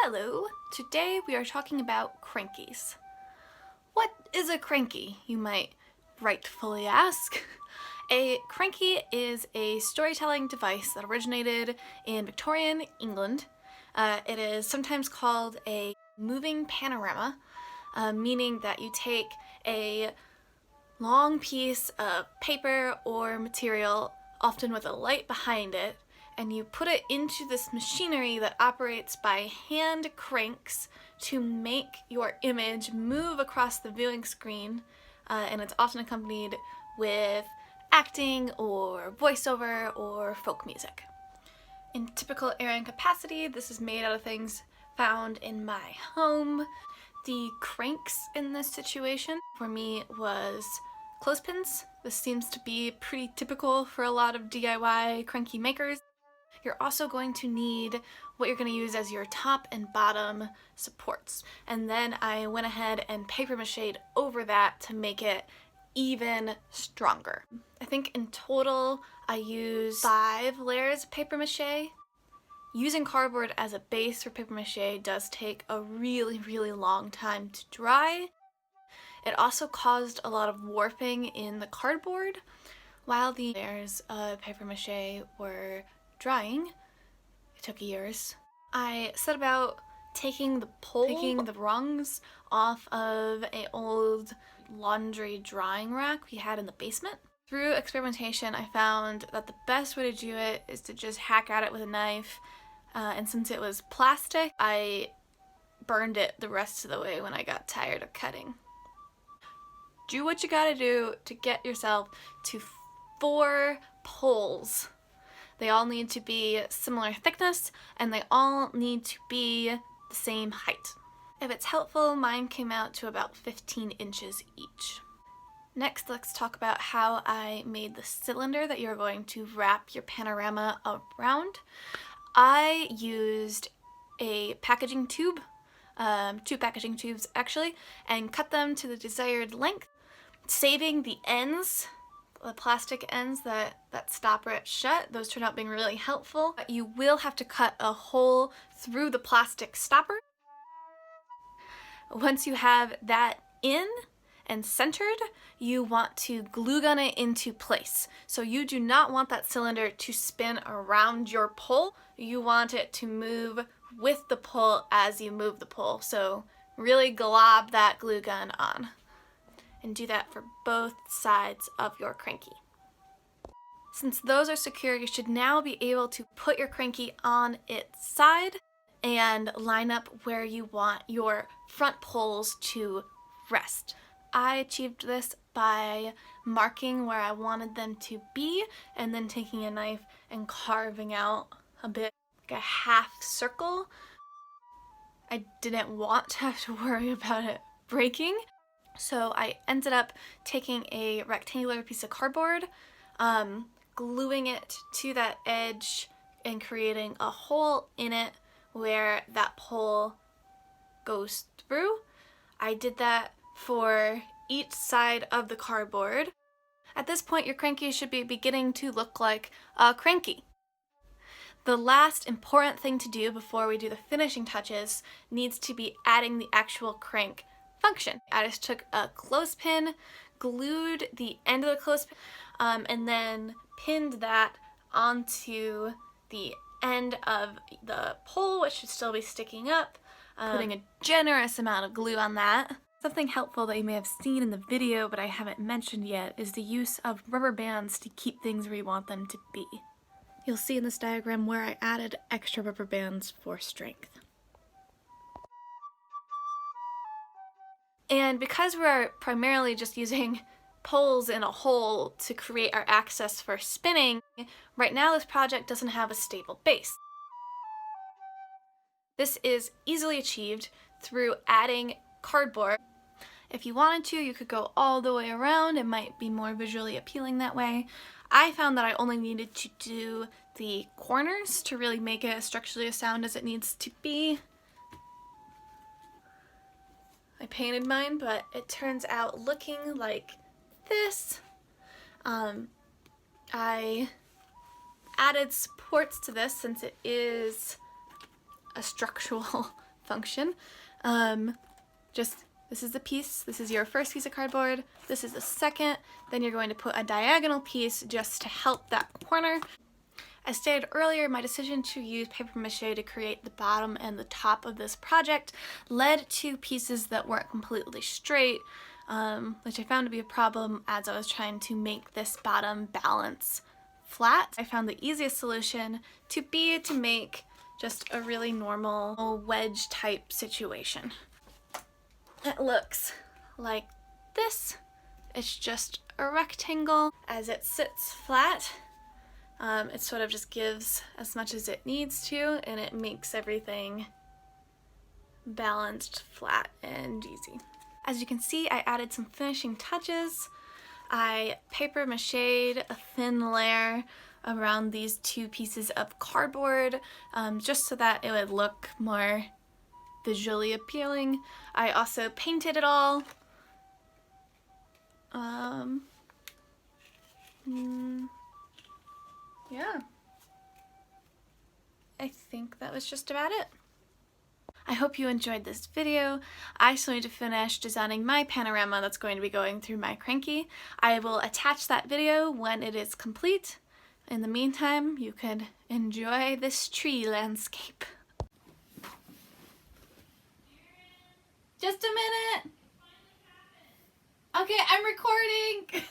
Hello! Today we are talking about crankies. What is a crankie, you might rightfully ask? A crankie is a storytelling device that originated in Victorian England. It is sometimes called a moving panorama, meaning that you take a long piece of paper or material, often with a light behind it, and you put it into this machinery that operates by hand cranks to make your image move across the viewing screen, and it's often accompanied with acting or voiceover or folk music. In typical area and capacity, this is made out of things found in my home. The cranks in this situation for me was clothespins. This seems to be pretty typical for a lot of DIY cranky makers. You're also going to need what you're going to use as your top and bottom supports. And then I went ahead and paper mache'd over that to make it even stronger. I think in total I used 5 layers of paper mache. Using cardboard as a base for paper mache does take a really long time to dry. It also caused a lot of warping in the cardboard. While the layers of paper mache were drying, it took years. I set about taking the rungs off of an old laundry drying rack we had in the basement. Through experimentation, I found that the best way to do it is to just hack at it with a knife, and since it was plastic, I burned it the rest of the way when I got tired of cutting. Do what you gotta do to get yourself to 4 poles. They all need to be similar thickness, and they all need to be the same height. If it's helpful, mine came out to about 15 inches each. Next, let's talk about how I made the cylinder that you're going to wrap your panorama around. I used a packaging tube, 2 packaging tubes actually, and cut them to the desired length, saving the ends, the plastic ends that stopper it shut. Those turned out being really helpful. You will have to cut a hole through the plastic stopper. Once you have that in and centered, you want to glue gun it into place. So you do not want that cylinder to spin around your pole. You want it to move with the pole as you move the pole. So really glob that glue gun on. And do that for both sides of your cranky. Since those are secure, you should now be able to put your cranky on its side and line up where you want your front poles to rest. I achieved this by marking where I wanted them to be and then taking a knife and carving out a bit like a half circle. I didn't want to have to worry about it breaking. So I ended up taking a rectangular piece of cardboard, gluing it to that edge and creating a hole in it where that pole goes through. I did that for each side of the cardboard. At this point, your cranky should be beginning to look like a cranky. The last important thing to do before we do the finishing touches needs to be adding the actual crank function. I just took a clothespin, glued the end of the clothespin, and then pinned that onto the end of the pole, which should still be sticking up, putting a generous amount of glue on that. Something helpful that you may have seen in the video but I haven't mentioned yet is the use of rubber bands to keep things where you want them to be. You'll see in this diagram where I added extra rubber bands for strength. And because we're primarily just using poles in a hole to create our access for spinning, right now this project doesn't have a stable base. This is easily achieved through adding cardboard. If you wanted to, you could go all the way around. It might be more visually appealing that way. I found that I only needed to do the corners to really make it as structurally sound as it needs to be. I painted mine, but it turns out looking like this. I added supports to this since it is a structural function. This is the piece, this is your first piece of cardboard, this is the second, then you're going to put a diagonal piece just to help that corner. As stated earlier, my decision to use paper mache to create the bottom and the top of this project led to pieces that weren't completely straight, which I found to be a problem as I was trying to make this bottom balance flat. I found the easiest solution to be to make just a really normal wedge type situation. It looks like this. It's just a rectangle. As it sits flat, it sort of just gives as much as it needs to, and it makes everything balanced, flat, and easy. As you can see, I added some finishing touches. I paper mache'd a thin layer around these two pieces of cardboard, just so that it would look more visually appealing. I also painted it all. Yeah. I think that was just about it. I hope you enjoyed this video. I still need to finish designing my panorama that's going to be going through my Crankie. I will attach that video when it is complete. In the meantime, you can enjoy this tree landscape. Just a minute. Okay, I'm recording.